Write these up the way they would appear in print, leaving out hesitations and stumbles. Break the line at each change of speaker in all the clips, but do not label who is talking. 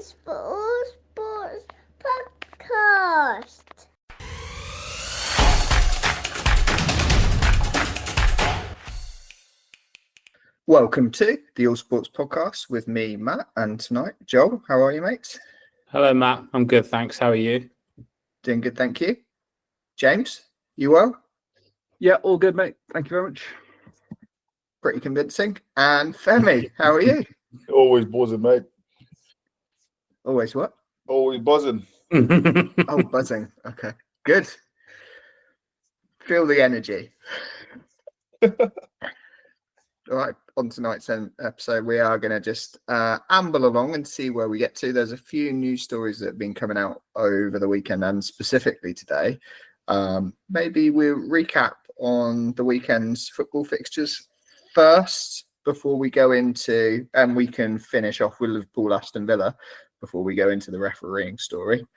Sports Podcast.
Welcome to the All Sports Podcast with me, Matt, and tonight, Joel. How are you, mate?
Hello, Matt. I'm good, thanks. How are you?
Doing good, thank you. James, you well?
Yeah, all good, mate. Thank you very much.
Pretty convincing. And Femi, how are you?
Always buzzing, mate.
Always what?
Always buzzing.
Oh, buzzing. Okay, good. Feel the energy. All right, on tonight's episode, we are going to just amble along and see where we get to. There's a few news stories that have been coming out over the weekend and specifically today. Maybe we'll recap on the weekend's football fixtures first before we go into, and we can finish off with Liverpool Aston Villa before we go into the refereeing story.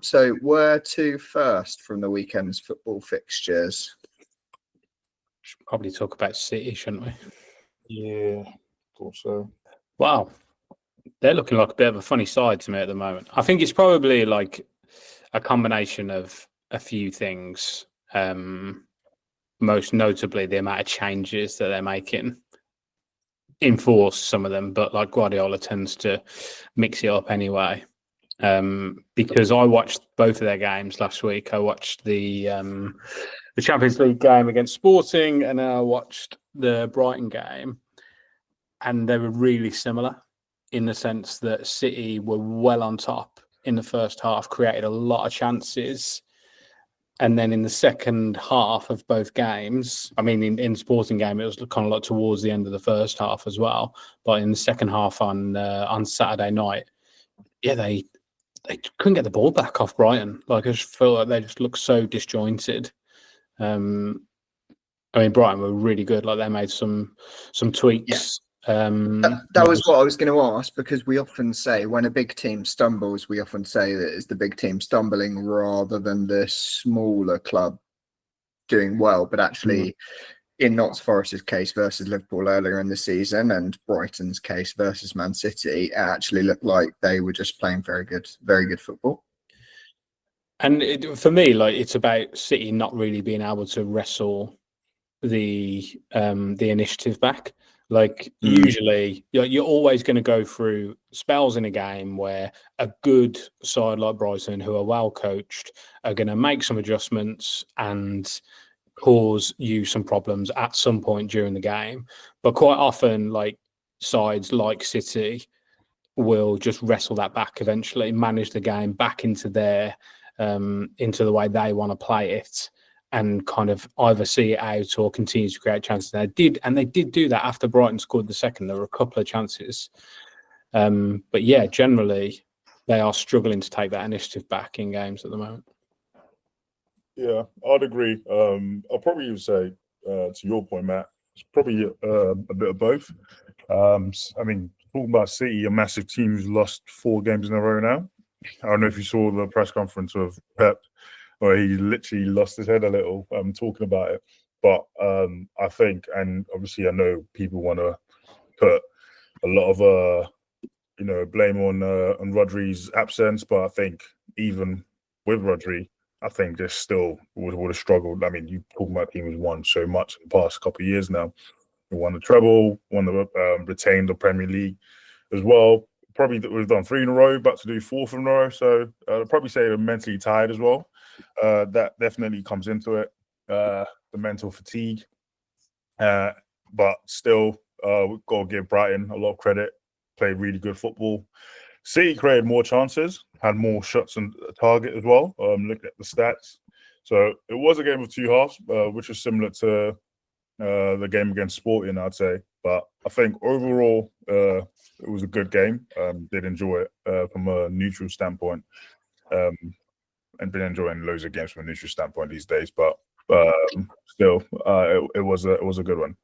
So where to first from the weekend's football fixtures?
Should probably talk about City, shouldn't we?
Yeah, thought so.
Wow. They're looking like a bit of a funny side to me at the moment. I think it's probably like a combination of a few things. Most notably, the amount of changes that they're making enforce some of them, but like Guardiola tends to mix it up anyway. Because I watched both of their games last week. I watched the Champions League game against Sporting, and then I watched the Brighton game, and they were really similar in the sense that City were well on top in the first half, created a lot of chances. And then in the second half of both games, I mean, in Sporting game, it was kind of like towards the end of the first half as well. But in the second half on Saturday night, yeah, they couldn't get the ball back off Brighton. Like, I just feel like they just look so disjointed. I mean, Brighton were really good. Like, they made some tweaks.
That was what I was going to ask, because we often say when a big team stumbles, we often say that it's the big team stumbling rather than the smaller club doing well. But actually, in Notts Forest's case versus Liverpool earlier in the season and Brighton's case versus Man City, it actually looked like they were just playing very good football.
And for me, like, it's about City not really being able to wrestle the initiative back. Like, usually, you're always going to go through spells in a game where a good side like Brighton, who are well coached, are going to make some adjustments and cause you some problems at some point during the game. But quite often, like, sides like City will just wrestle that back eventually, manage the game back into their into the way they want to play it, and kind of either see it out or continue to create chances. They did do that after Brighton scored the second. There were a couple of chances. But yeah, generally, they are struggling to take that initiative back in games at the moment.
Yeah, I'd agree. I'll probably even say, to your point, Matt, it's probably a bit of both. I mean, talking about City, a massive team who's lost 4 games in a row now. I don't know if you saw the press conference of Pep, where he literally lost his head a little talking about it. But I think, and obviously I know people want to put a lot of blame on Rodri's absence, but I think even with Rodri, I think they still would have struggled. I mean, you talking about a team who's won so much in the past couple of years now. They won the treble, retained the Premier League as well. Probably we've done 3 in a row, about to do 4th in a row. So I'd probably say they're mentally tired as well. That definitely comes into it, the mental fatigue. But still, we've got to give Brighton a lot of credit. Played really good football. City created more chances, had more shots on target as well, looking at the stats. So it was a game of 2 halves, which was similar to the game against Sporting, I'd say. But I think overall, it was a good game. Did enjoy it from a neutral standpoint. And been enjoying loads of games from a neutral standpoint these days, but still, it was a good one.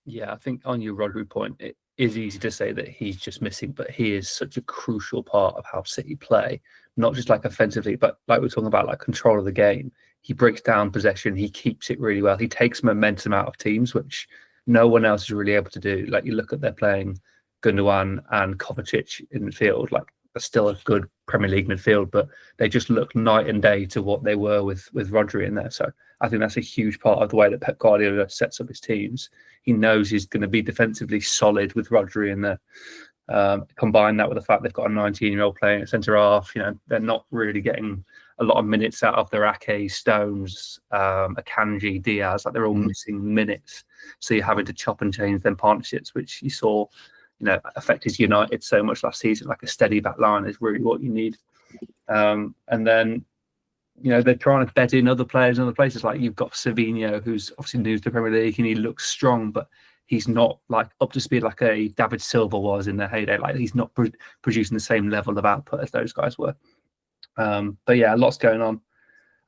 Yeah, I think on your Rodri point, it is easy to say that he's just missing, but he is such a crucial part of how City play, not just like offensively, but like we're talking about, like control of the game. He breaks down possession, he keeps it really well. He takes momentum out of teams, which no one else is really able to do. Like, you look at they're playing Gundogan and Kovacic in midfield, like that's still a good Premier League midfield, but they just look night and day to what they were with Rodri in there. So I think that's a huge part of the way that Pep Guardiola sets up his teams. He knows he's going to be defensively solid with Rodri in there. Combine that with the fact they've got a 19-year-old playing at centre half. They're not really getting a lot of minutes out of their Ake, Stones, Akanji, Diaz. Like they're all missing minutes. So you're having to chop and change them partnerships, which you saw, affected United so much last season. Like a steady back line is really what you need. And then, they're trying to bed in other players in other places. Like you've got Savinho, who's obviously new to the Premier League, and he looks strong, but he's not like up to speed like a David Silva was in their heyday. Like he's not producing the same level of output as those guys were. But yeah, lots going on.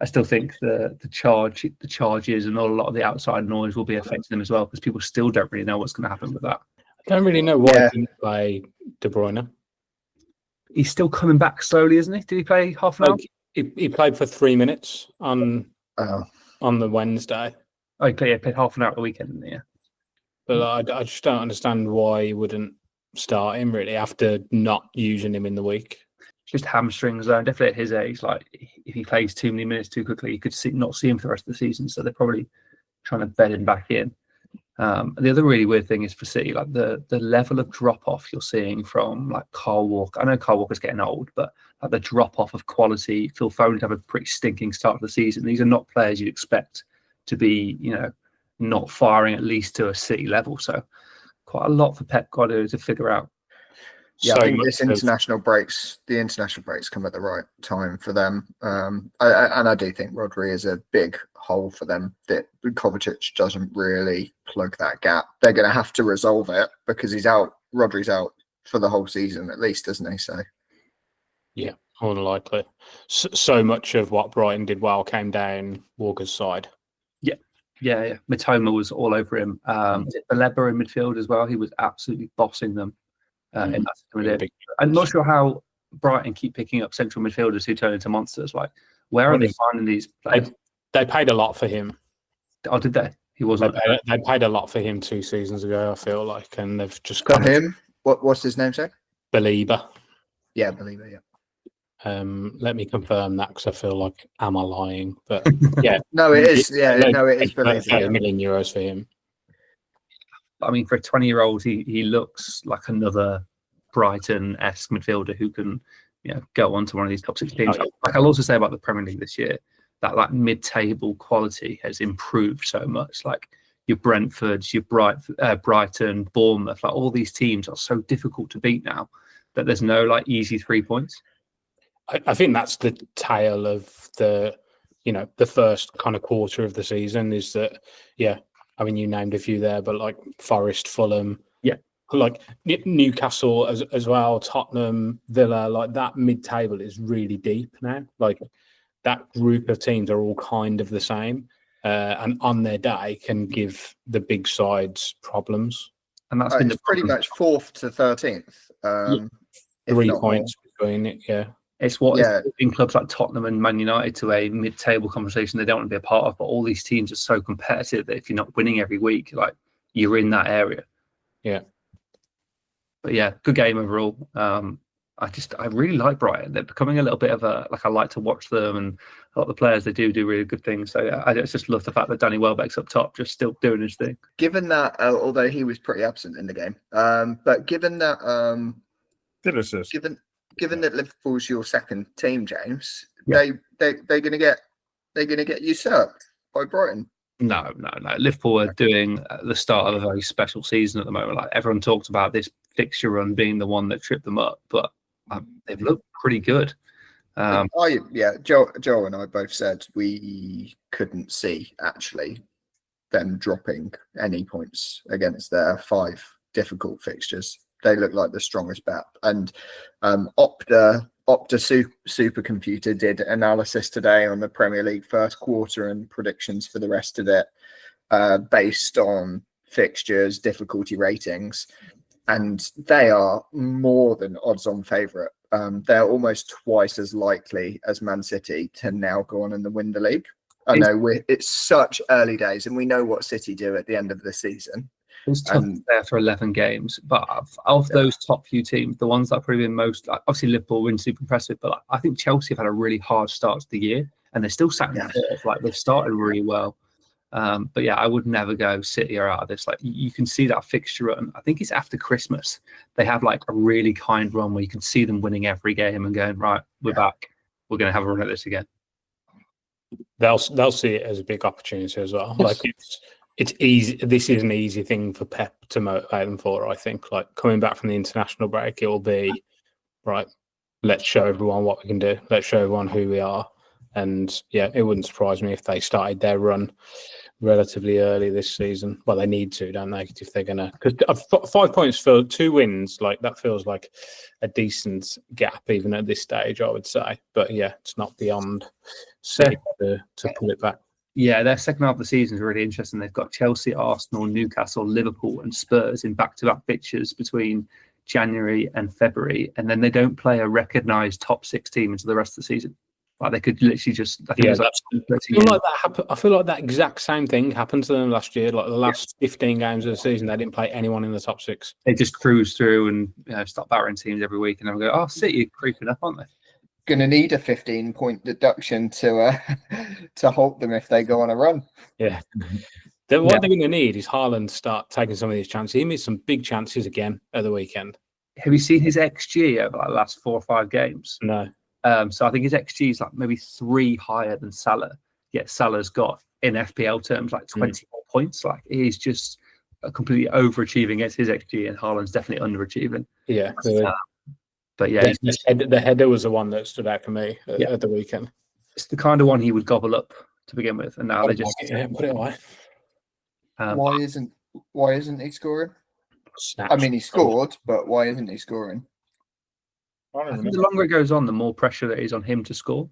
I still think the charges and a lot of the outside noise will be affecting them as well, because people still don't really know what's going to happen with that.
I don't really know why he didn't play De Bruyne.
He's still coming back slowly, isn't he? Did he play half an hour?
He played for 3 minutes on the Wednesday.
Oh, he played half an hour at the weekend, didn't he? Yeah.
But I just don't understand why he wouldn't start him really after not using him in the week.
Just hamstrings, though. Definitely at his age, like if he plays too many minutes too quickly, you could not see him for the rest of the season. So they're probably trying to bed him back in. The other really weird thing is for City, like the level of drop off you're seeing from like Kyle Walker. I know Kyle Walker's getting old, but like the drop off of quality. Phil Foden's have a pretty stinking start of the season. These are not players you'd expect to be, not firing at least to a City level. So quite a lot for Pep Guardiola to figure out.
Yeah, I think the international breaks come at the right time for them. I do think Rodri is a big hole for them that Kovacic doesn't really plug that gap. They're going to have to resolve it because Rodri's out for the whole season at least, isn't he? So
yeah, more than likely. So much of what Brighton did well came down Walker's side.
Yeah. Matoma was all over him. Baleba in midfield as well. He was absolutely bossing them. In that I'm not sure how Brighton keep picking up central midfielders who turn into monsters. Like, where are they finding these players?
They paid a lot for him.
Oh, did they? He wasn't.
They paid a lot for him 2 seasons ago, I feel like, and they've just
got him. What's his name, sir?
Belieber.
Yeah, Belieber. Yeah.
Let me confirm that because I feel like am I lying? But yeah,
no, it is. Yeah, it is Belieber.
€1 million for him.
I mean, for a 20-year-old, he looks like another Brighton-esque midfielder who can, go on to one of these top 6 teams. Like I'll also say about the Premier League this year, that like mid-table quality has improved so much. Like your Brentfords, your Brighton, Bournemouth, like all these teams are so difficult to beat now that there's no like easy 3 points.
I think that's the tale of the first kind of quarter of the season is that, I mean, you named a few there, but like Forest, Fulham, like Newcastle as well, Tottenham, Villa, like that mid-table is really deep now. Like that group of teams are all kind of the same, and on their day can give the big sides problems.
And that's
been pretty much 4th to 13th.
3 points between it, yeah.
It's what is in clubs like Tottenham and Man United to a mid-table conversation they don't want to be a part of. But all these teams are so competitive that if you're not winning every week, like you're in that area.
Yeah.
But yeah, good game overall. I really like Brighton. They're becoming a little bit of I like to watch them, and a lot of the players they do really good things. So I just love the fact that Danny Welbeck's up top, just still doing his thing.
Given that, although he was pretty absent in the game, but given that, Given that Liverpool's your second team, James, they're gonna get usurped by Brighton.
No. Liverpool are doing the start of a very special season at the moment. Like everyone talked about this fixture run being the one that tripped them up, but they've looked pretty good.
Joe and I both said we couldn't see actually them dropping any points against their 5 difficult fixtures. They look like the strongest bet. And Opta Supercomputer did analysis today on the Premier League first quarter and predictions for the rest of it based on fixtures, difficulty ratings. And they are more than odds-on favourite. They're almost twice as likely as Man City to now go on and win the league. I know it's such early days and we know what City do at the end of the season.
It's tough
And-
there for 11 games, but of those top few teams, the ones that have probably been most, obviously Liverpool were super impressive, but I think Chelsea have had a really hard start to the year, and they're still sat in third. Like they've started really well. But yeah, I would never go City are out of this. Like you can see that fixture run. I think it's after Christmas. They have like a really kind run where you can see them winning every game and going, right, we're back. We're going to have a run at this again.
They'll see it as a big opportunity as well. Like it's easy. This is an easy thing for Pep to motivate them for. I think like coming back from the international break, it will be right. Let's show everyone what we can do. Let's show everyone who we are. And yeah, it wouldn't surprise me if they started their run relatively early this season. Well, they need to, don't they? If they're going to, because 5 points for 2 wins, like that feels like a decent gap even at this stage, I would say. But yeah, it's not beyond City to pull it back.
Yeah, their second half of the season is really interesting. They've got Chelsea, Arsenal, Newcastle, Liverpool, and Spurs in back-to-back fixtures between January and February, and then they don't play a recognised top 6 team until the rest of the season. Like they could literally just, I think
I feel like that exact same thing happened to them last year. Like the last 15 games of the season, they didn't play anyone in the top 6.
They just cruise through and start battering teams every week, and they'll go, "Oh, City are creeping up, aren't they?"
Going to need a 15-point deduction to halt them if they go on a run.
Yeah. What they're going to need is Haaland to start taking some of these chances. He missed some big chances again at the weekend.
Have you seen his XG over like the last 4 or 5 games?
No.
So I think his XG is like maybe 3 higher than Salah. Yet Salah's got in FPL terms like 24 points. Like he's just completely overachieving against his XG, and Haaland's definitely underachieving.
Yeah.
But yeah,
the header was the one that stood out for me at the weekend.
It's the kind of one he would gobble up to begin with, and now they just
put it away.
Why isn't he scoring?
Snatch.
I mean, he scored, but why isn't he scoring?
I think the longer it goes on, the more pressure that is on him to score.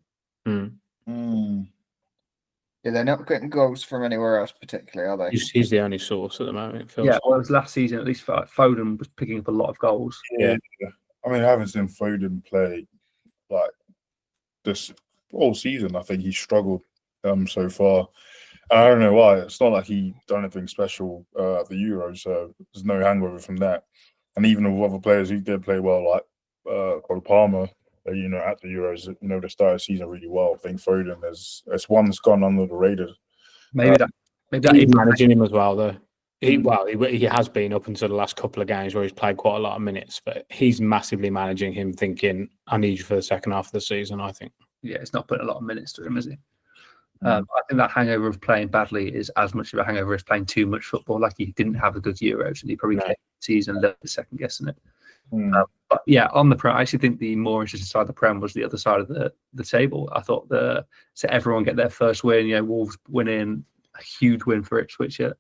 Yeah, they're not getting goals from anywhere else particularly, are they?
He's the only source at the moment. It feels
Yeah, well, it was last season, at least Foden was picking up a lot of goals.
Yeah. I mean, I haven't seen Foden play like this all season. I think he struggled so far. And I don't know why. It's not like he done anything special at the Euros, so there's no hangover from that. And even with other players who did play well, like Cole Palmer, at the Euros, they started the season really well. I think Foden it's one that's gone under the radar.
Maybe that
he's managing him as well, though. He has been up until the last couple of games where he's played quite a lot of minutes, but he's massively managing him, thinking, I need you for the second half of the season, I think.
Yeah, it's not putting a lot of minutes to him, is he? I think that hangover of playing badly is as much of a hangover as playing too much football. Like he didn't have a good Euros, and he probably came the season left the second guessing it. But yeah, on the Prem, I actually think the more interesting side of the Prem was the other side of the table. I thought so everyone get their first win. Wolves winning, a huge win for Ipswich at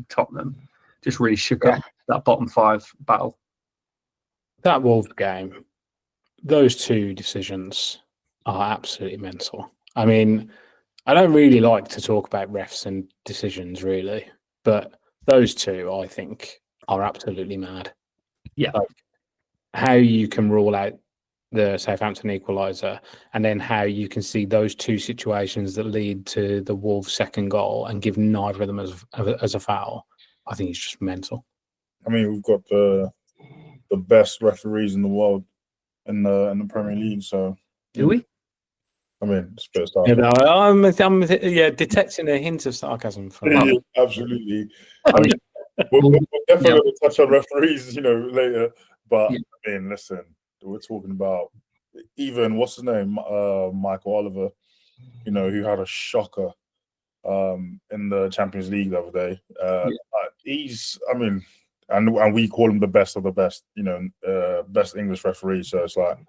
Tottenham, just really shook up that bottom 5 battle.
That Wolves game, those 2 decisions are absolutely mental. I mean, I don't really like to talk about refs and decisions, really, but those 2, I think, are absolutely mad.
Yeah.
Like, how you can rule out the Southampton equaliser, and then how you can see those 2 situations that lead to the Wolves' second goal and give neither of them as a foul. I think it's just mental.
I mean, we've got the best referees in the world in the Premier League. So
do we?
I mean, it's a bit of
I'm detecting a hint of sarcasm from
that. Absolutely. I mean, we're definitely going to touch on referees, later. But I mean, listen, we're talking about even what's his name, Michael Oliver, who had a shocker in the Champions League the other day. And we call him the best of the best, best English referee. So it's like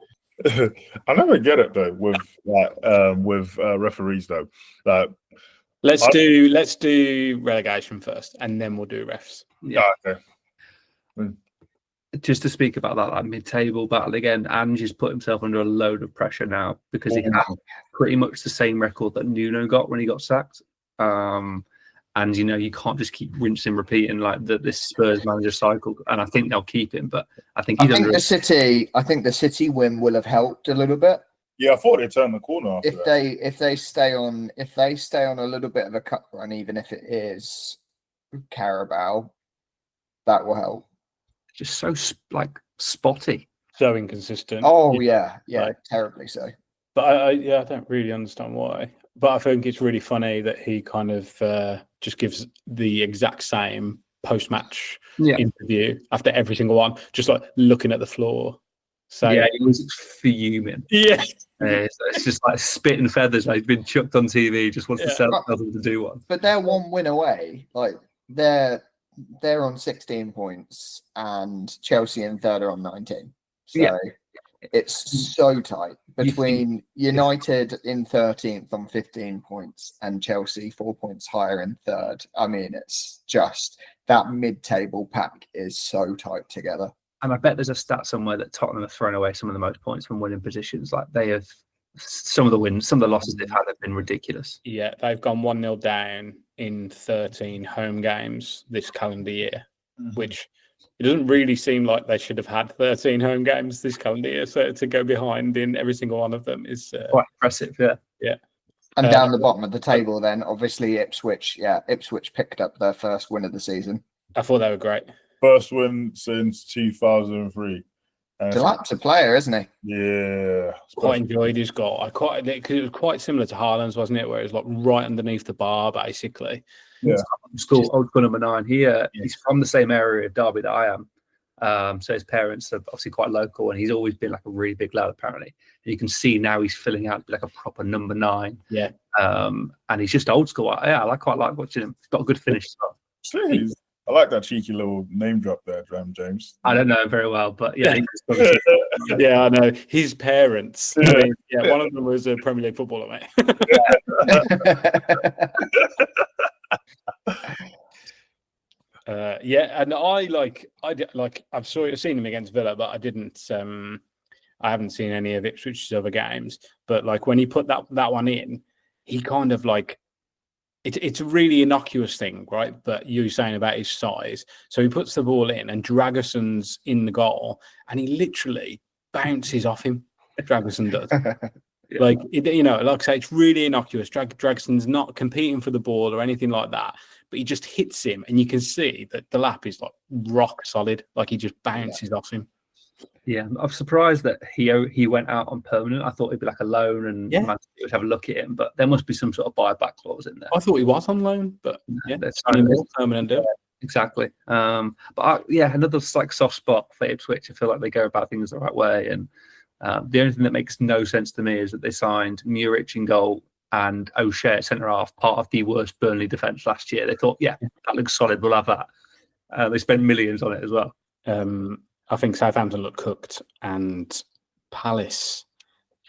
I never get it though with referees though. Like,
let's do relegation first, and then we'll do refs.
Yeah. Okay.
Just to speak about that mid-table battle again, Ange has put himself under a load of pressure now because he has pretty much the same record that Nuno got when he got sacked. And you can't just keep rinsing, repeating like this Spurs manager cycle. And I think they'll keep him, but I think
the City win will have helped a little bit.
Yeah, I thought they'd turn the corner after
if they stay on a little bit of a cut run, even if it is Carabao. that will help.
Just so spotty.
So inconsistent.
Oh yeah,
Like-
terribly so.
But I don't really understand why. But I think it's really funny that he kind of just gives the exact same post-match interview after every single one, just like looking at the floor. So
Yeah, he was fuming.
yeah.
It's just like spit and feathers. Like he's been chucked on TV. Just wants to tell them to do one.
But they're one win away. Like they're on 16 points, and Chelsea in third are on 19. So it's so tight between United in 13th on 15 points and Chelsea 4 points higher in third. I mean, it's just that mid-table pack is so tight together.
And I bet there's a stat somewhere that Tottenham have thrown away some of the most points from winning positions. Like they have some of the losses they've had have been ridiculous.
Yeah, they've gone 1-0 down in 13 home games this calendar year, which it doesn't really seem like they should have had 13 home games this calendar year. So to go behind in every single one of them is
quite impressive.
Yeah.
And down the bottom of the table, then obviously Ipswich picked up their first win of the season.
I thought they were great.
First win since 2003.
Delap's a player, isn't he?
Yeah.
Quite enjoyed his goal. Because it was quite similar to Haaland's, wasn't it? Where it was like right underneath the bar, basically.
Yeah.
Old school number 9 here. He's from the same area of Derby that I am. So his parents are obviously quite local, and he's always been like a really big lad, apparently. And you can see now he's filling out like a proper number 9.
Yeah.
And he's just old school. I quite like watching him. He's got a good finish as well.
I like that cheeky little name drop there, James.
I don't know him very well, but yeah.
Yeah, I know. His parents. I mean, one of them was a Premier League footballer, mate. And I've seen him against Villa, but I didn't. I haven't seen any of Ipswich's other games. But like when he put that one in, he kind of like it's a really innocuous thing, right? But you were saying about his size, so he puts the ball in, and Dragason's in the goal, and he literally bounces off him. Draguson does. Like I say, it's really innocuous. Dragason's not competing for the ball or anything like that, but he just hits him, and you can see that the lap is like rock solid. Like he just bounces off him.
Yeah, I'm surprised that he went out on permanent. I thought he'd be like a loan and Man City would have a look at him, but there must be some sort of buyback clause in there.
I thought he was on loan, but
that's
more permanent deal.
Exactly. Another like soft spot for Ipswich. I feel like they go about things the right way, and the only thing that makes no sense to me is that they signed Muric in goal and O'Shea at centre half, part of the worst Burnley defence last year. They thought, that looks solid, we'll have that. They spent millions on it as well.
I think Southampton look cooked, and Palace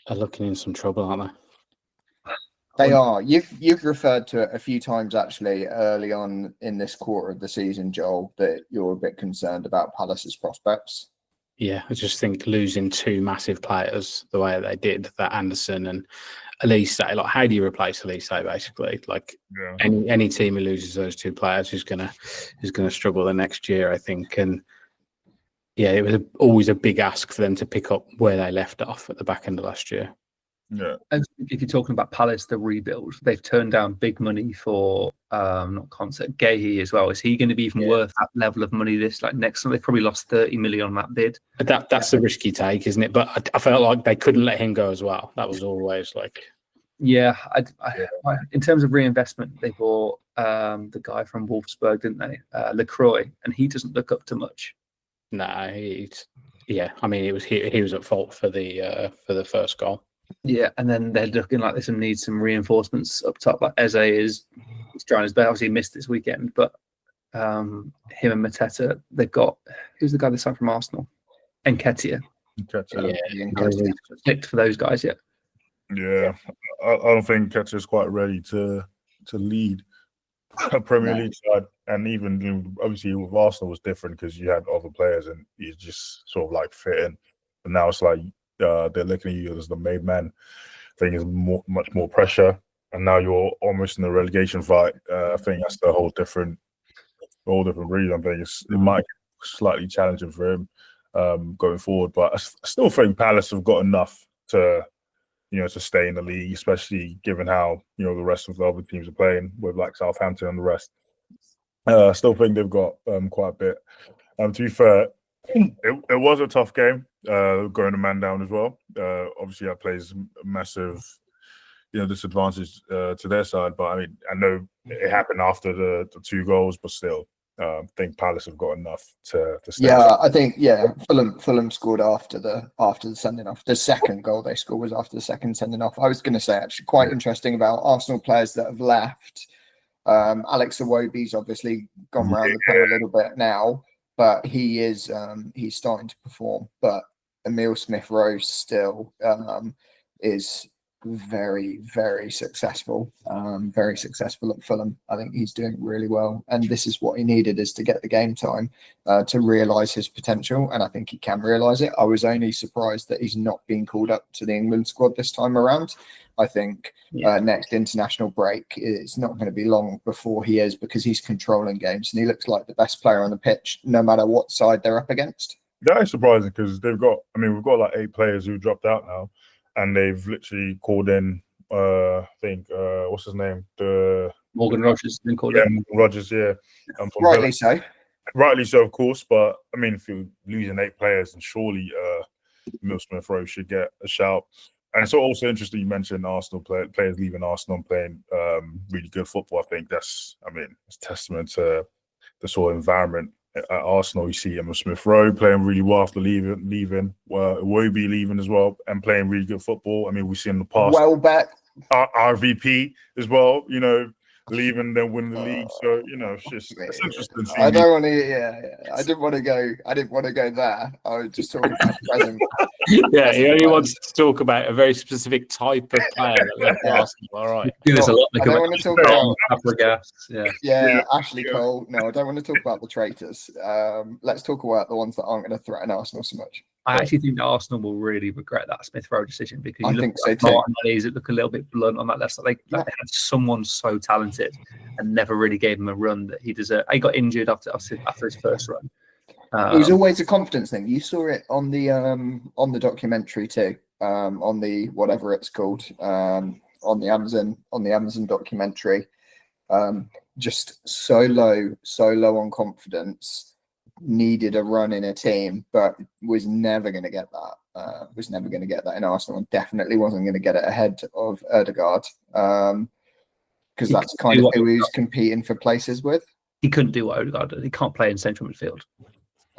are looking in some trouble, aren't they?
They are. You've referred to it a few times actually early on in this quarter of the season, Joel, that you're a bit concerned about Palace's prospects.
Yeah, I just think losing two massive players the way they did, that Anderson and Elise, like how do you replace Elise basically? Like any team who loses those two players is gonna struggle the next year, I think. And it was always a big ask for them to pick up where they left off at the back end of last year.
Yeah.
And if you're talking about Palace, the rebuild, they've turned down big money for Gahey as well. Is he going to be even worth that level of money next time? They've probably lost 30 million on that bid.
That's a risky take, isn't it? But I felt like they couldn't let him go as well. That was always like...
Yeah, in terms of reinvestment, they bought the guy from Wolfsburg, didn't they? LaCroix, and he doesn't look up to much.
No, he was at fault for the first goal.
Yeah, and then they're looking like they need some reinforcements up top. Like Eze is trying his best. Obviously, he missed this weekend, but him and Mateta, they've got who's the guy they signed from Arsenal? Nketiah. Clicked for those guys yet?
Yeah, I don't think Nketiah is quite ready to lead a Premier League side, and even obviously with Arsenal was different because you had other players and you just sort of like fit in. But now it's like they're looking at you as the made man. I think it's much more pressure, and now you're almost in a relegation fight. I think that's the whole different reason. I think it might be slightly challenging for him going forward, but I still think Palace have got enough to stay in the league, especially given how the rest of the other teams are playing with like Southampton and the rest. I still think they've got quite a bit. To be fair, it was a tough game, going a man down as well. Obviously, that plays a massive, disadvantage to their side. But I mean, I know it happened after the 2 goals, but still, I think Palace have got enough to stay.
Yeah, I think Fulham scored after the sending off. The second goal they scored was after the second sending off. I was going to say actually quite interesting about Arsenal players that have left. Alex Iwobi's obviously gone round the corner a little bit now, but he's starting to perform. But Emile Smith-Rowe still is very, very successful. Very successful at Fulham. I think he's doing really well, and this is what he needed, is to get the game time to realise his potential, and I think he can realise it. I was only surprised that he's not been called up to the England squad this time around. I think next international break, it's not going to be long before he is, because he's controlling games and he looks like the best player on the pitch, no matter what side they're up against.
That is surprising because we've got like 8 players who dropped out now, and they've literally called in, I think, what's his name?
Morgan Rogers been called
in.
Morgan
Rogers, yeah.
Rightly so.
Rightly so, of course. But I mean, if you're losing 8 players, then surely Emile Smith-Rowe should get a shout. And it's also interesting you mentioned Arsenal players leaving Arsenal and playing really good football. I think it's testament to the sort of environment at Arsenal. You see Emile Smith-Rowe playing really well after leaving, Iwobi leaving as well, and playing really good football. I mean, we've seen in the past.
Well back.
RVP as well, leaving, then winning the league. So it's interesting.
I don't want to. I didn't want to go there. I was just talking about present.
Yeah, he only wants to talk about a very specific type of player that left Arsenal. All right.
Do this a lot.
I don't want to talk about
Fabregas.
Yeah, Ashley Cole. No, I don't want to talk about the traitors. Let's talk about the ones that aren't going to threaten Arsenal so much.
I actually think that Arsenal will really regret that Smith-Rowe decision, because
I think so too.
It look a little bit blunt on that left side. They had someone so talented and never really gave him a run that he deserved. He got injured after his first run.
It was always a confidence thing. You saw it on the documentary too, on the whatever it's called, on the Amazon documentary. Just so low on confidence. Needed a run in a team, but was never going to get that. Was never going to get that in Arsenal, and definitely wasn't going to get it ahead of Ødegaard, because that's kind of who he was competing for places with.
He couldn't do what Ødegaard did. He can't play in central midfield.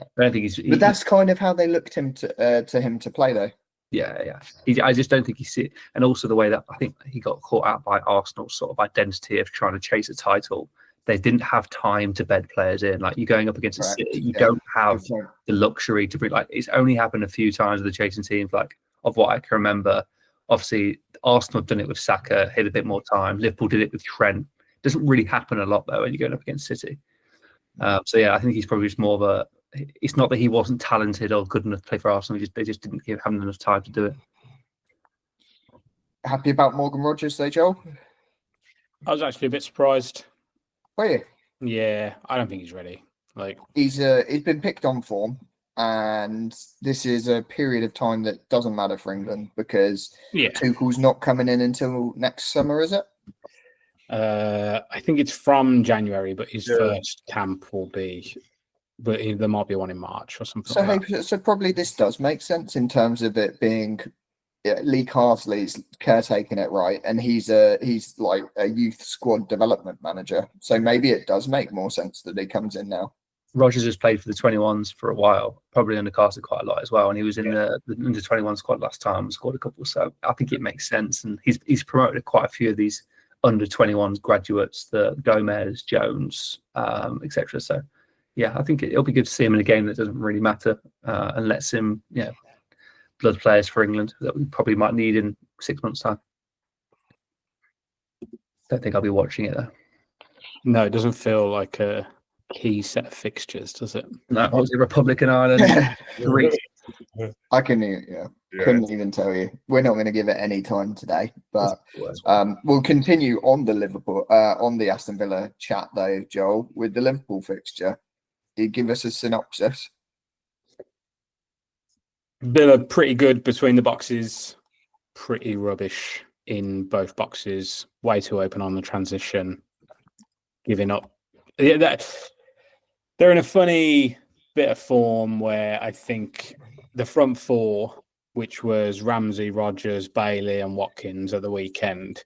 I don't think
but that's kind of how they looked him to play, though.
Yeah. I just don't think he's it. And also the way that I think he got caught out by Arsenal's sort of identity of trying to chase a title. They didn't have time to bed players in. Like, you're going up against a City, you don't have the luxury to bring. Like, it's only happened a few times with the chasing teams. Like, of what I can remember, obviously Arsenal have done it with Saka, hit a bit more time. Liverpool did it with Trent. It doesn't really happen a lot though when you're going up against City. So yeah, I think he's probably just more of a. It's not that he wasn't talented or good enough to play for Arsenal. They just didn't give him enough time to do it.
Happy about Morgan Rogers, though, Joel?
I was actually a bit surprised.
Were you?
Yeah, I don't think he's ready. Like,
he's been picked on form, and this is a period of time that doesn't matter for England, because Tuchel's not coming in until next summer, is it?
I think it's from January, but his first camp will be. But there might be one in March or something.
So probably this does make sense in terms of it being. Lee Carsley's caretaking it, right, and he's like a youth squad development manager, so maybe it does make more sense that he comes in now.
Rogers has played for the 21s for a while, probably under Carsley quite a lot as well, and he was in the under 21 squad last time, scored a couple, so I think it makes sense. And he's promoted quite a few of these under 21s graduates, the Gomez, Jones, etc. So yeah, I think it'll be good to see him in a game that doesn't really matter, and lets him blood players for England that we probably might need in 6 months' time. Don't think I'll be watching it though.
No, it doesn't feel like a key set of fixtures, does it?
No, obviously Republican Ireland.
I couldn't even tell you. We're not going to give it any time today, but we'll continue on the Aston Villa chat though, Joel, with the Liverpool fixture. You give us a synopsis.
Villa pretty good between the boxes, pretty rubbish in both boxes, way too open on the transition, giving up they're in a funny bit of form where I think the front four, which was Ramsey, Rogers, Bailey, and Watkins at the weekend,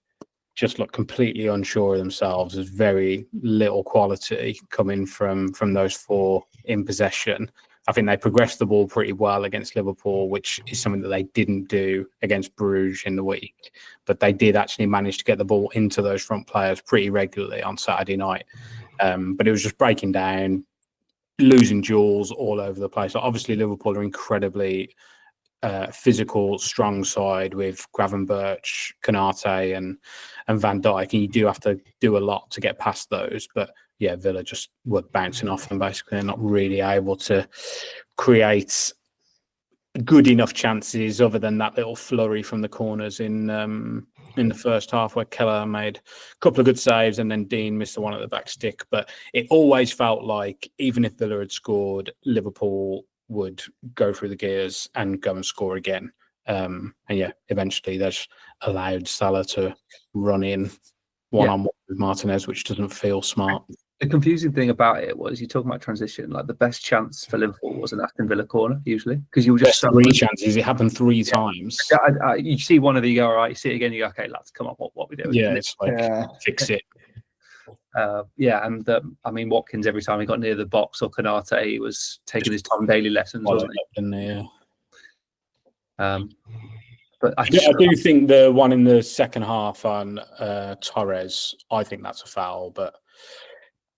just look completely unsure of themselves. There's very little quality coming from those four in possession. I think they progressed the ball pretty well against Liverpool, which is something that they didn't do against Bruges in the week. But they did actually manage to get the ball into those front players pretty regularly on Saturday night. But it was just breaking down, losing duels all over the place. Obviously, Liverpool are incredibly physical, strong side with Gravenberch, Coote, and Van Dijk, and you do have to do a lot to get past those. But yeah, Villa just were bouncing off them basically. They're not really able to create good enough chances other than that little flurry from the corners in the first half where Keller made a couple of good saves and then Dean missed the one at the back stick. But it always felt like even if Villa had scored, Liverpool would go through the gears and go and score again. And yeah, eventually they just allowed Salah to run in one-on-one with Martinez, which doesn't feel smart.
The confusing thing about it was you talking about transition, like the best chance for Liverpool was an Aston Villa corner, usually, because you were just
three chances. It happened three times.
You see one of you go, all right, you see it again, you go, okay, lads, come on, what we doing?
Yeah, it's like, fix it.
And I mean, Watkins, every time he got near the box or Coote, he was taking his Tom Daly lessons, wasn't he? But I
do think the one in the second half on Torres, I think that's a foul, but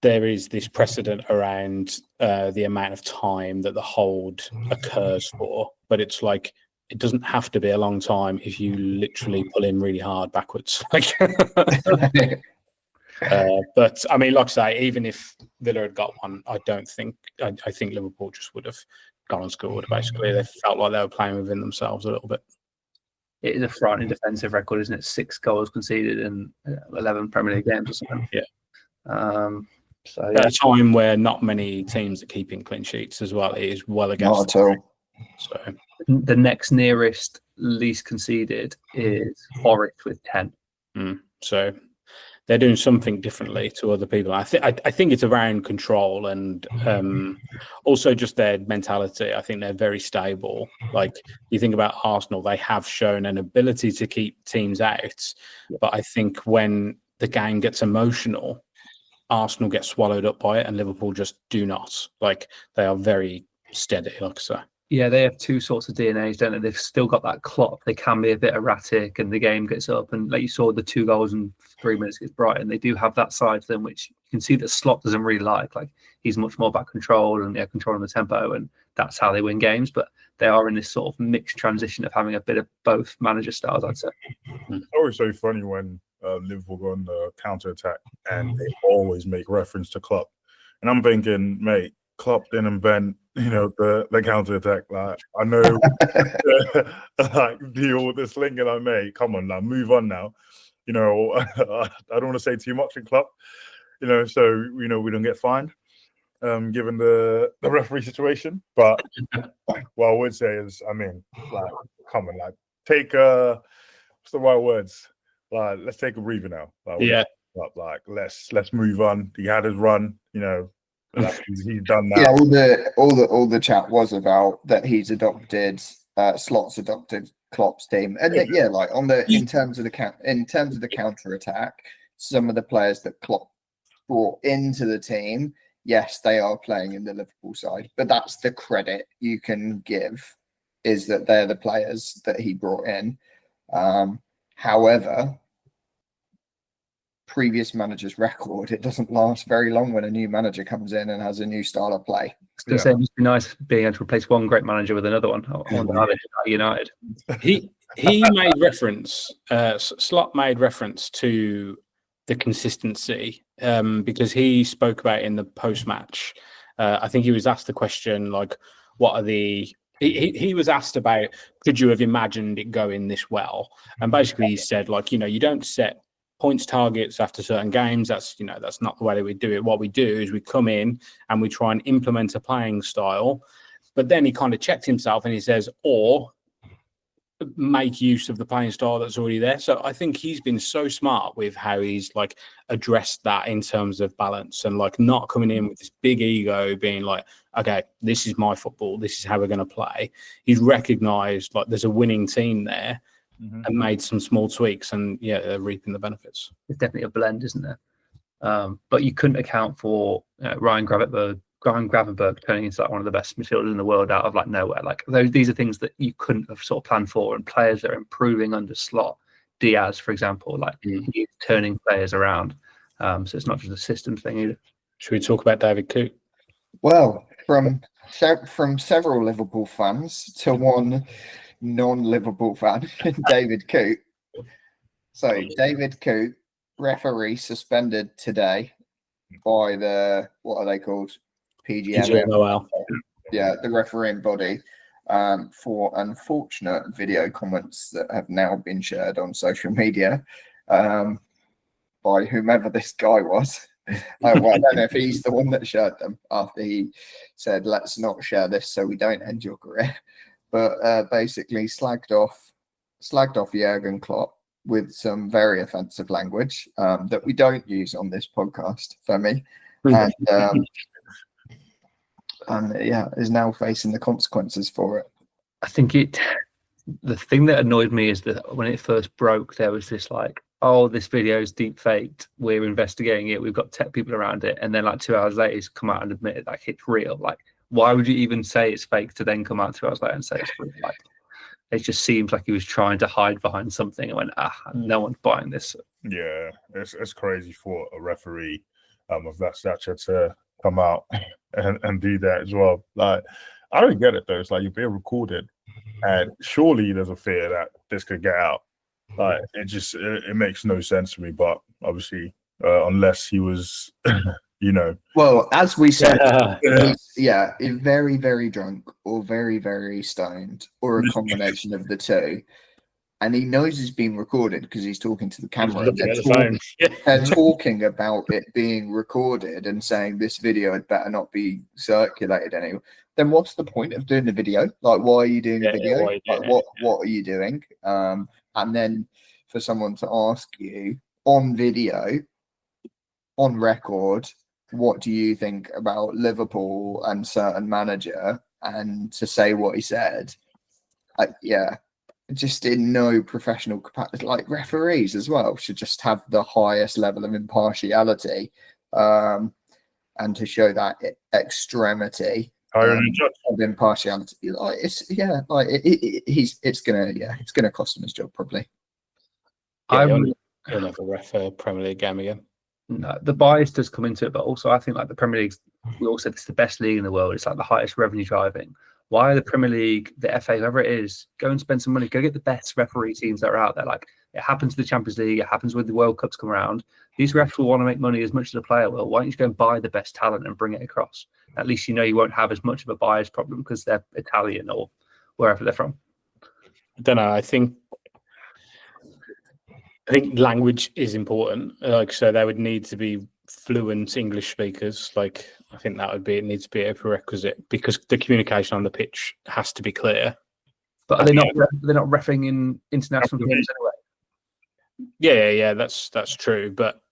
there is this precedent around the amount of time that the hold occurs for. But it's like, it doesn't have to be a long time if you literally pull in really hard backwards. But I mean, like I say, even if Villa had got one, I think Liverpool just would have gone and scored. Basically, they felt like they were playing within themselves a little bit.
It is a frightening defensive record, isn't it? 6 goals conceded in 11 Premier League games or something.
Yeah. So at a time where not many teams are keeping clean sheets as well, it is well against.
Not at all.
So
the next nearest least conceded is Forest with 10.
So they're doing something differently to other people. I think it's around control and also just their mentality. I think they're very stable. Like you think about Arsenal, they have shown an ability to keep teams out, but I think when the game gets emotional, Arsenal get swallowed up by it, and Liverpool just do not. Like they are very steady, like I say.
Yeah, they have two sorts of DNAs, don't they? They've still got that Klopp. They can be a bit erratic, and the game gets up. And like you saw, the 2 goals in 3 minutes against Brighton, they do have that side to them, which you can see that Slot doesn't really like. Like he's much more about control and controlling the tempo, and that's how they win games. But they are in this sort of mixed transition of having a bit of both manager styles, I'd say.
It's always so funny when Liverpool go on the counter attack, and they always make reference to Klopp. And I'm thinking, mate, Klopp didn't invent, the counter attack. Like I know, like deal with the sling and I made. Come on now, move on now. I don't want to say too much in Klopp. So we don't get fined, given the referee situation. But what I would say is, I mean, like, come on, like take what's the right words? Like, let's take a breather now. Like, let's move on. He had his run, he's done that.
Yeah, all the chat was about that he's adopted Slot's adopted Klopp's team, and like in terms of the counter attack, some of the players that Klopp brought into the team, yes, they are playing in the Liverpool side, but that's the credit you can give, is that they're the players that he brought in. However, previous manager's record, it doesn't last very long when a new manager comes in and has a new style of play.
I was going to say, it must be nice being able to replace one great manager with another one. United.
He made reference, Slot made reference to the consistency because he spoke about in the post-match. I think he was asked the question, like, what are the... He was asked about, could you have imagined it going this well? And basically he said, like, you don't set points targets after certain games. That's not the way that we do it. What we do is we come in and we try and implement a playing style. But then he kind of checked himself and he says, or make use of the playing style that's already there. So I think he's been so smart with how he's like addressed that in terms of balance and like not coming in with this big ego being like, okay, this is my football, this is how we're going to play. He's recognized like there's a winning team there and made some small tweaks, and yeah, they're reaping the benefits.
It's definitely a blend, isn't there? But you couldn't account for Ryan Gravenberg turning into like one of the best midfielders in the world out of like nowhere. Like these are things that you couldn't have sort of planned for, and players that are improving under Slot. Diaz, for example, like he's turning players around. So it's not just a system thing either.
Should we talk about David Coote?
Well, from several Liverpool fans to one non-Liverpool fan, David Coote. So David Coote, referee suspended today by the, what are they called? PGMOL. Yeah, the refereeing body, for unfortunate video comments that have now been shared on social media by whomever this guy was. Well, I don't know if he's the one that shared them after he said, let's not share this so we don't end your career. But basically slagged off Jurgen Klopp with some very offensive language that we don't use on this podcast, Femi. And yeah, is now facing the consequences for it.
I think the thing that annoyed me is that when it first broke, there was this like, oh, this video is deep faked, we're investigating it, we've got tech people around it, and then like 2 hours later he's come out and admitted like it's real. Like, why would you even say it's fake to then come out 2 hours later and say it's real? Like, it just seems like he was trying to hide behind something and went, no one's buying this.
Yeah, it's crazy for a referee of that stature to come out and do that as well. Like, I don't get it though. It's like you're being recorded, and surely there's a fear that this could get out. Like, it makes no sense to me. But obviously, unless he was,
Well, as we said, he's very, very drunk or very, very stoned or a combination of the two. And he knows he's being recorded because he's talking to the camera. They're talking about it being recorded and saying this video had better not be circulated anyway. Then what's the point of doing the video? Like, why are you doing the video? What are you doing? And then for someone to ask you on video, on record, what do you think about Liverpool and certain manager, and to say what he said, just in no professional capacity. Like, referees as well should just have the highest level of impartiality, and to show that extremity of impartiality. Like, it's gonna cost him his job probably.
He'll never ref a Premier League game again.
No, the bias does come into it, but also I think like the Premier League, we all said it's the best league in the world. It's like the highest revenue driving. Why are the Premier League, the FA, whoever it is, go and spend some money, go get the best referee teams that are out there. Like, it happens to the Champions League, it happens when the World Cups come around. These refs will want to make money as much as the player will. Why don't you go and buy the best talent and bring it across? At least you won't have as much of a bias problem because they're Italian or wherever they're from.
I don't know. I think language is important. Like, so they would need to be fluent English speakers. Like, I think it needs to be a prerequisite because the communication on the pitch has to be clear.
But they're not refereeing in international games anyway.
Yeah, that's true. But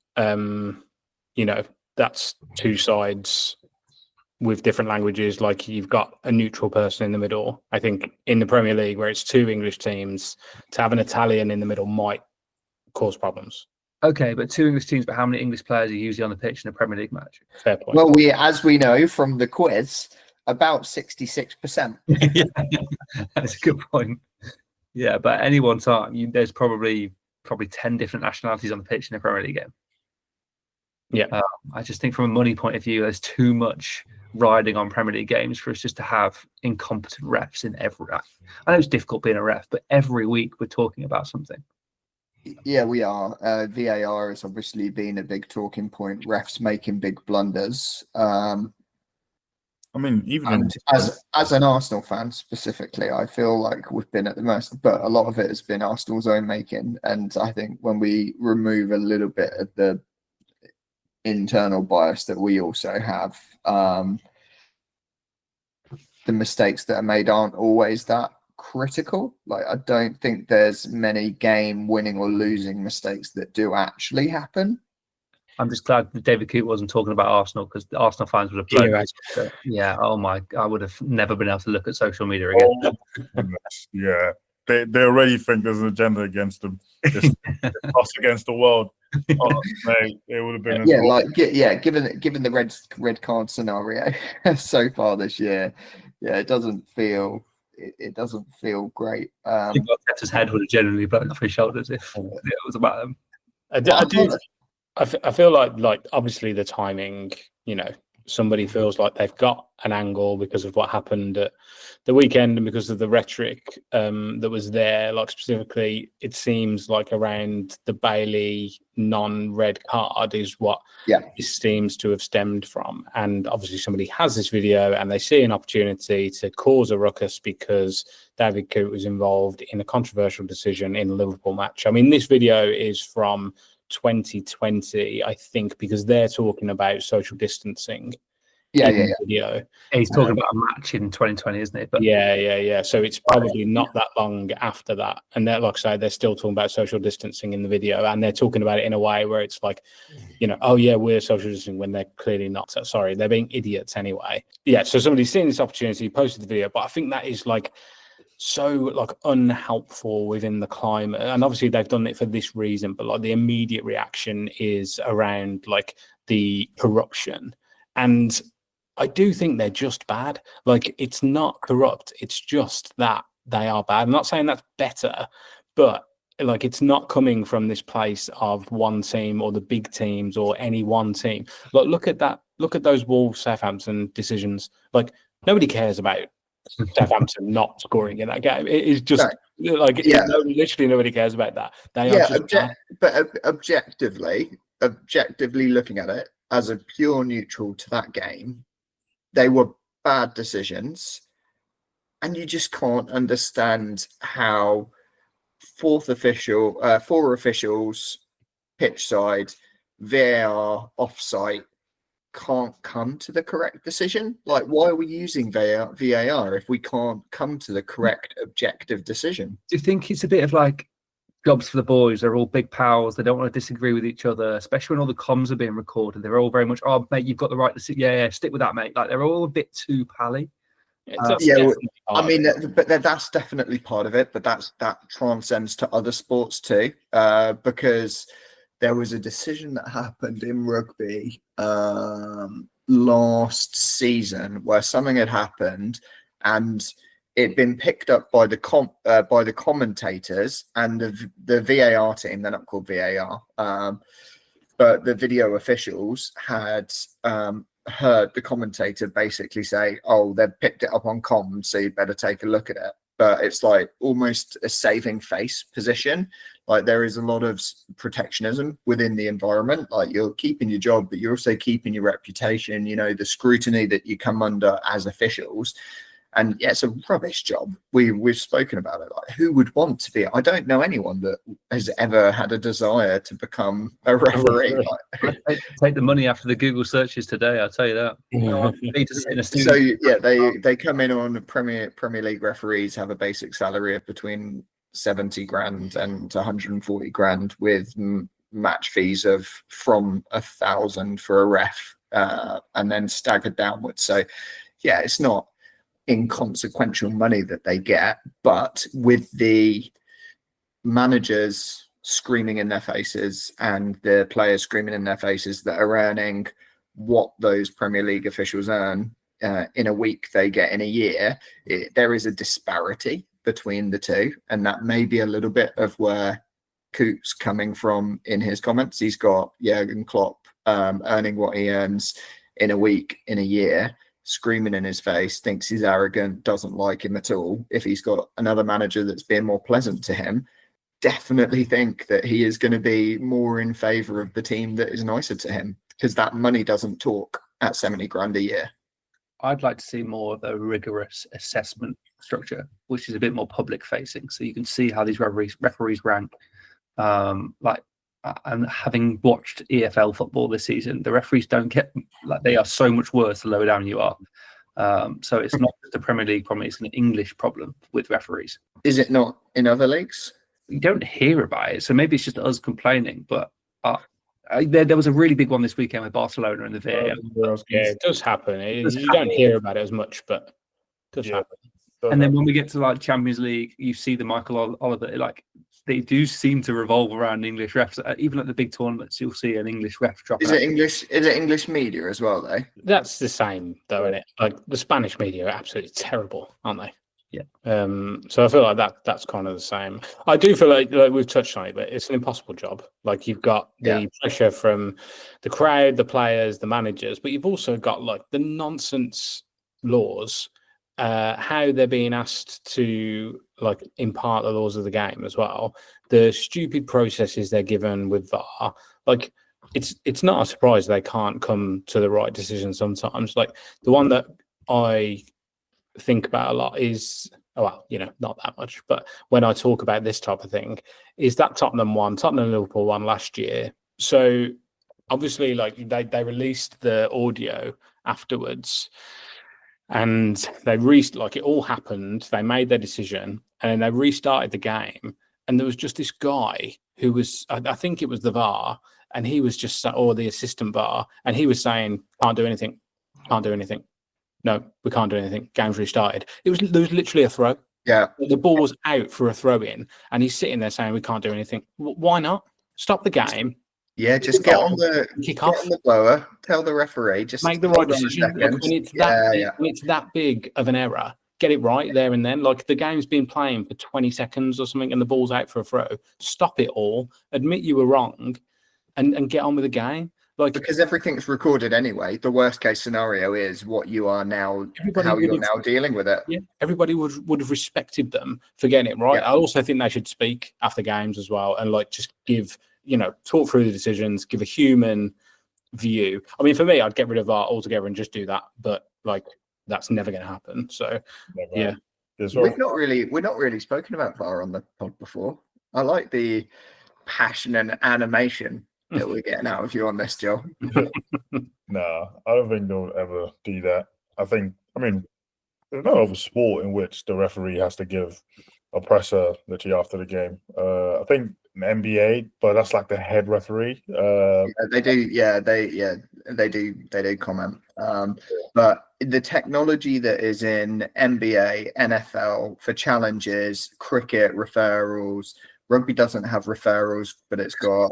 that's two sides with different languages. Like, you've got a neutral person in the middle. I think in the Premier League, where it's two English teams, to have an Italian in the middle might cause problems.
Okay, but two English teams, but how many English players are usually on the pitch in a Premier League match?
Fair point.
Well, as we know from the quiz, about 66%.
Yeah, that's a good point. Yeah, but at any one time, there's probably 10 different nationalities on the pitch in a Premier League game.
Yeah.
I just think from a money point of view, there's too much riding on Premier League games for us just to have incompetent refs in every. I know it's difficult being a ref, but every week we're talking about something.
Yeah, we are. VAR has obviously been a big talking point. Refs making big blunders.
I mean, even
as an Arsenal fan specifically, I feel like we've been at the most, but a lot of it has been Arsenal's own making. And I think when we remove a little bit of the internal bias that we also have, the mistakes that are made aren't always that critical. Like, I don't think there's many game winning or losing mistakes that do actually happen.
I'm just glad that David Coote wasn't talking about Arsenal, because the Arsenal fans would have blown. Yeah, oh my, I would have never been able to look at social media again.
Oh, goodness. Yeah, they already think there's an agenda against them. It's us against the world. Oh, mate, it would have been.
Given the red card scenario so far this year, it doesn't feel great.
I think Arteta's head would have generally blown off his shoulders if it was about them.
I feel like obviously the timing, somebody feels like they've got an angle because of what happened at the weekend and because of the rhetoric that was there. Like, specifically, it seems like around the Bailey non-red card is what this seems to have stemmed from. And obviously somebody has this video and they see an opportunity to cause a ruckus because David Coote was involved in a controversial decision in a Liverpool match. I mean, this video is from 2020, I think, because they're talking about social distancing. Video.
He's talking about a match in 2020, isn't it? But
yeah. So it's probably not that long after that, and they're, like I say, they're still talking about social distancing in the video, and they're talking about it in a way where it's like, oh yeah, we're social distancing when they're clearly not. So, sorry, they're being idiots anyway. Yeah. So somebody's seen this opportunity, posted the video, but I think that is so unhelpful within the climate, and obviously they've done it for this reason, but the immediate reaction is around the corruption, and I do think they're just bad. It's not corrupt, it's just that they are bad. I'm not saying that's better, but it's not coming from this place of one team or the big teams or any one team. Look at those Wolves Southampton decisions. Nobody cares about Southampton not scoring in that game. It is just literally nobody cares about that. They are just
but objectively looking at it as a pure neutral to that game, they were bad decisions, and you just can't understand how four officials, pitch side, VAR, offsite, can't come to the correct decision. Why are we using VAR if we can't come to the correct objective decision?
Do you think it's a bit of jobs for the boys? They're all big pals. They don't want to disagree with each other, especially when all the comms are being recorded. They're all very much, oh mate, you've got the right to sit. Yeah, stick with that, mate. They're all a bit too pally.
But that's definitely part of it. But that transcends to other sports too, because there was a decision that happened in rugby last season where something had happened and it'd been picked up by the commentators and the VAR team. They're not called VAR, but the video officials had heard the commentator basically say, "Oh, they've picked it up on comms, so you better take a look at it." But it's almost a saving face position. There is a lot of protectionism within the environment. You're keeping your job, but you're also keeping your reputation. The scrutiny that you come under as officials. And yeah, it's a rubbish job. We've spoken about it. Who would want to be? I don't know anyone that has ever had a desire to become a referee.
Take the money after the Google searches today. I'll tell you that.
So yeah, they come in on Premier League referees have a basic salary of between 70 grand and 140 grand with match fees of from 1,000 for a ref, and then staggered downwards. So yeah, it's not inconsequential money that they get, but with the managers screaming in their faces and the players screaming in their faces that are earning what those Premier League officials earn in a week they get in a year, there is a disparity between the two, and that may be a little bit of where Coote's coming from in his comments. He's got Jurgen Klopp earning what he earns in a week in a year, screaming in his face, thinks he's arrogant, doesn't like him at all. If he's got another manager that's being more pleasant to him, definitely think that he is going to be more in favour of the team that is nicer to him, because that money doesn't talk at 70 grand a year.
I'd like to see more of a rigorous assessment structure, which is a bit more public facing, so you can see how these referees rank. And having watched EFL football this season, the referees don't get they are so much worse the lower down you are. So it's not just a Premier League problem; it's an English problem with referees.
Is it not in other leagues?
You don't hear about it, so maybe it's just us complaining. But there was a really big one this weekend with Barcelona and the VAR.
Yeah, it does happen.
does
You don't hear about it as much, but it does
Yeah.
happen.
And then when we get to like Champions League, you see the Michael Oliver, like they do seem to revolve around English refs. Even at the big tournaments, you'll see an English ref drop.
Is it English? Is it English media as well, though?
That's the same, though, isn't it? Like the Spanish media are absolutely terrible, aren't they?
Yeah.
So I feel like that's kind of the same. I do feel like we've touched on it, but it's an impossible job. Like you've got the pressure from the crowd, the players, the managers, but you've also got like the nonsense laws, how they're being asked to like impart the laws of the game as well. The stupid processes they're given with VAR, like it's not a surprise they can't come to the right decision sometimes. Like the one that I think about a lot is, not that much, but when I talk about this type of thing, is that Tottenham Liverpool one last year. So obviously, like they released the audio afterwards, and they it all happened. They made their decision, and then they restarted the game, and there was just this guy who was, I think it was the VAR, and he was just, or the assistant VAR, and he was saying, "Can't do anything, can't do anything." No, we can't do anything. Game's restarted. There was literally a throw.
Yeah.
The ball was out for a throw in, and he's sitting there saying we can't do anything. Why not? Stop the game.
Yeah, just get on the
kick off.
on the blower. Tell the referee. Just
make the right decision. Like, when it's that big of an error, get it right there and then. Like the game's been playing for 20 seconds or something, and the ball's out for a throw. Stop it all. Admit you were wrong, and get on with the game. Like,
because everything's recorded anyway. The worst case scenario is what you are now, how you're now dealing with it.
Yeah, everybody would have respected them for getting it right. Yeah. I also think they should speak after games as well, and like just give, talk through the decisions, give a human view. I mean, for me, I'd get rid of VAR altogether and just do that, but like that's never going to happen. So yeah,
we've not really spoken about VAR on the pod before. I like the passion and animation that we're getting out of you on this, Joe.
No, I don't think they'll ever do that. I mean, there's no other sport in which the referee has to give a presser literally after the game. I think in NBA, but that's like the head referee.
They do comment. But the technology that is in NBA, NFL for challenges, cricket referrals. Rugby doesn't have referrals, but it's got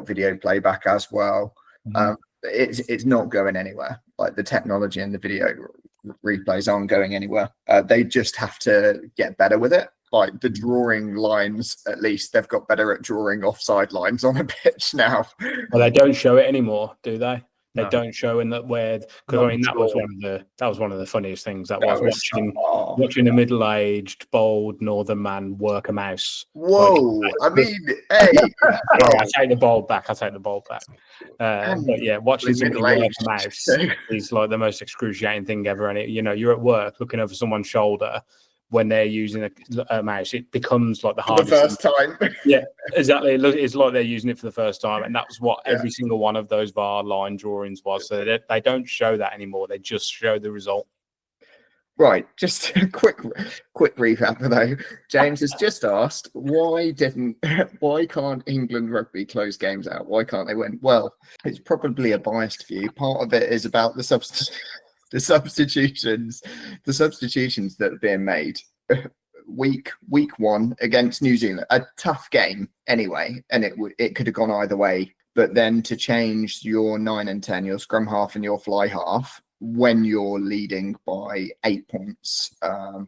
video playback as well. Mm-hmm. It's not going anywhere. Like the technology and the video replays aren't going anywhere. They just have to get better with it. Like the drawing lines, at least they've got better at drawing offside lines on a pitch now.
Well, they don't show it anymore, do they? They don't show in that weird, because I mean that was one of the funniest things that was watching a middle-aged bald northern man work a mouse.
Whoa! Like, I mean, hey,
I take the ball back. But yeah, watching somebody work a mouse is like the most excruciating thing ever. And you're at work looking over someone's shoulder. When they're using a mouse, it becomes like the hardest.
The first time.
Yeah, exactly. It's like they're using it for the first time. And that's what every single one of those VAR line drawings was. So they don't show that anymore. They just show the result.
Right. Just a quick recap though. James has just asked, why can't England rugby close games out? Why can't they win? Well, it's probably a biased view. Part of it is about the substitutions that are being made. Week one against New Zealand, a tough game anyway, and it could have gone either way. But then to change your 9 and 10, your scrum half and your fly half, when you're leading by 8 points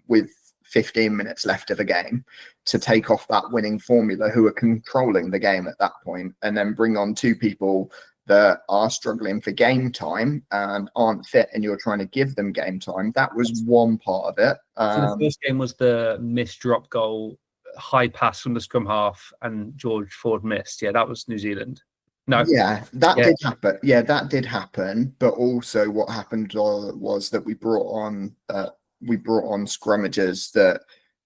with 15 minutes left of a game, to take off that winning formula who are controlling the game at that point, and then bring on two people that are struggling for game time and aren't fit, and you're trying to give them game time. That was one part of it.
So the first game was the missed drop goal, high pass from the scrum half, and George Ford missed. Yeah, that was New Zealand. No.
Yeah, that did happen. Yeah, that did happen. But also what happened was that we brought on scrummagers that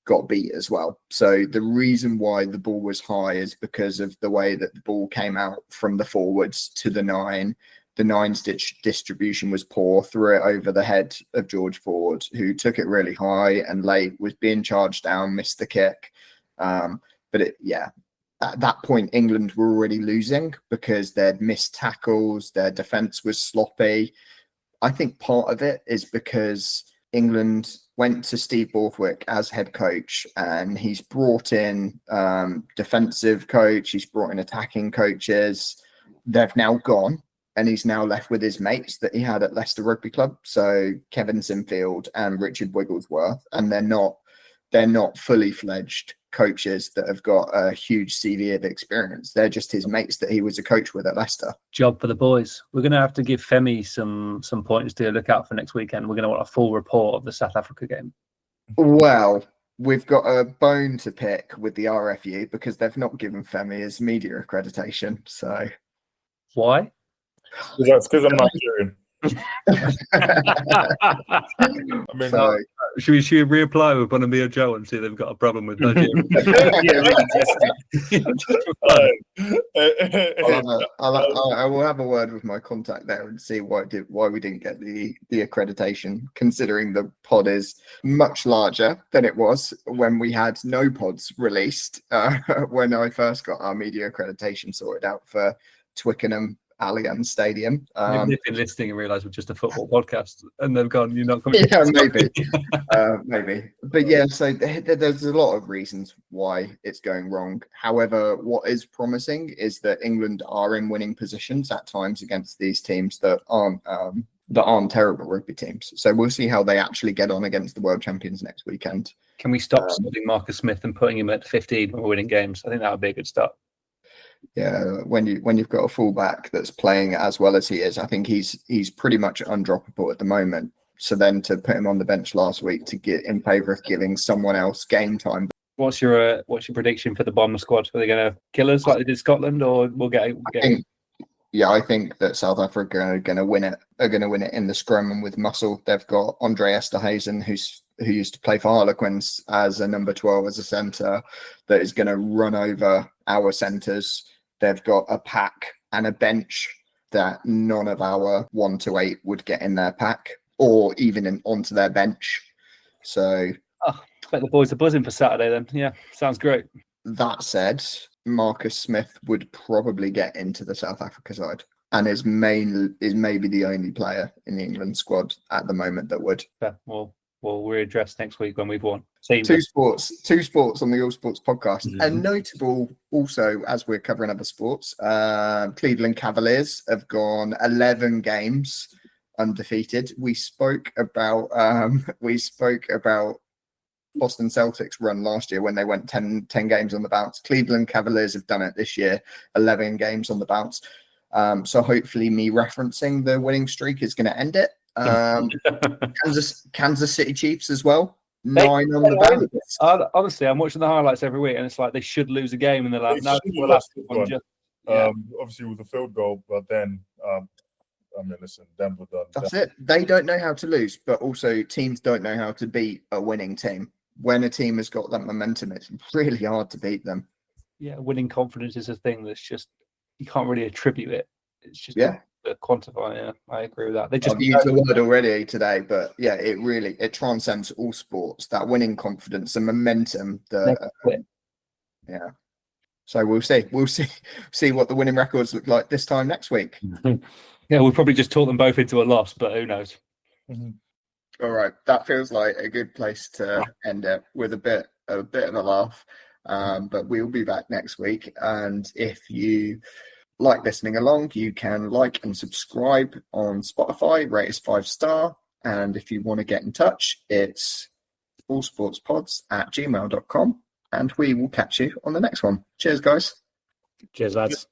got beat as well. So the reason why the ball was high is because of the way that the ball came out from the forwards to the 9, the nines distribution was poor, threw it over the head of George Ford, who took it really high and late, was being charged down, missed the kick. At that point, England were already losing because they'd missed tackles, their defence was sloppy. I think part of it is because England went to Steve Borthwick as head coach, and he's brought in defensive coach, he's brought in attacking coaches. They've now gone, and he's now left with his mates that he had at Leicester Rugby Club. So Kevin Sinfield and Richard Wigglesworth, and they're not fully fledged coaches that have got a huge CV of experience. They're just his mates that he was a coach with at Leicester.
Job for the boys. We're going to have to give Femi some points to look out for next weekend. We're going to want a full report of the South Africa game.
Well, we've got a bone to pick with the RFU because they've not given Femi his media accreditation. So
why?
That's because I'm Nigerian. I mean,
should we reapply with Bonamia Joe and see if they've got a problem with Nigeria?
I will have a word with my contact there and see why we didn't get the accreditation, considering the pod is much larger than it was when we had no pods released when I first got our media accreditation sorted out for Twickenham Allianz Stadium.
Maybe they've been listening and realised we're just a football podcast, and they've gone, "You're not coming."
Yeah, maybe. But yeah, so there's a lot of reasons why it's going wrong. However, what is promising is that England are in winning positions at times against these teams that aren't terrible rugby teams. So we'll see how they actually get on against the world champions next weekend.
Can we stop studying Marcus Smith and putting him at 15 when we're winning games? I think that would be a good start.
Yeah, when you've got a fullback that's playing as well as he is, I think he's pretty much undroppable at the moment. So then to put him on the bench last week to get in favour of giving someone else game time.
What's your prediction for the Bomber squad? Are they going to kill us like they did Scotland, or
I think that South Africa are going to win it. Are going to win it in the scrum and with muscle. They've got Andre Esterhuizen, who used to play for Harlequins as a number 12 as a centre, that is going to run over our centres. They've got a pack and a bench that none of our 1 to 8 would get in their pack or even onto their bench. So
I bet the boys are buzzing for Saturday then. Yeah, sounds great.
That said, Marcus Smith would probably get into the South Africa side and is maybe the only player in the England squad at the moment that would.
Yeah, we'll readdress next week when we've won.
Two sports on the All Sports podcast. Mm-hmm. And notable also, as we're covering other sports, Cleveland Cavaliers have gone 11 games undefeated. We spoke about Boston Celtics run last year when they went 10 games on the bounce. Cleveland Cavaliers have done it this year, 11 games on the bounce. So hopefully me referencing the winning streak is going to end it. Kansas City Chiefs as well. 9 on the bounce.
Honestly, I'm watching the highlights every week, and it's like they should lose a game in the last.
Obviously with the field goal, but then listen, Denver done.
That's it. They don't know how to lose, but also teams don't know how to beat a winning team. When a team has got that momentum, it's really hard to beat them.
Yeah, winning confidence is a thing that's just you can't really attribute it. It's just quantify. Yeah, I agree with that. They just
used the word already today, but yeah, it transcends all sports. That winning confidence and momentum. Yeah. So we'll see what the winning records look like this time next week.
Yeah, we'll probably just talk them both into a loss, but who knows?
Mm-hmm.
All right, that feels like a good place to end it with a bit of a laugh. But we'll be back next week, and if you like listening along, you can like and subscribe on Spotify, rate us 5-star, and if you want to get in touch, it's allsportspods@gmail.com, and we will catch you on the next one. Cheers, guys.
Cheers, lads.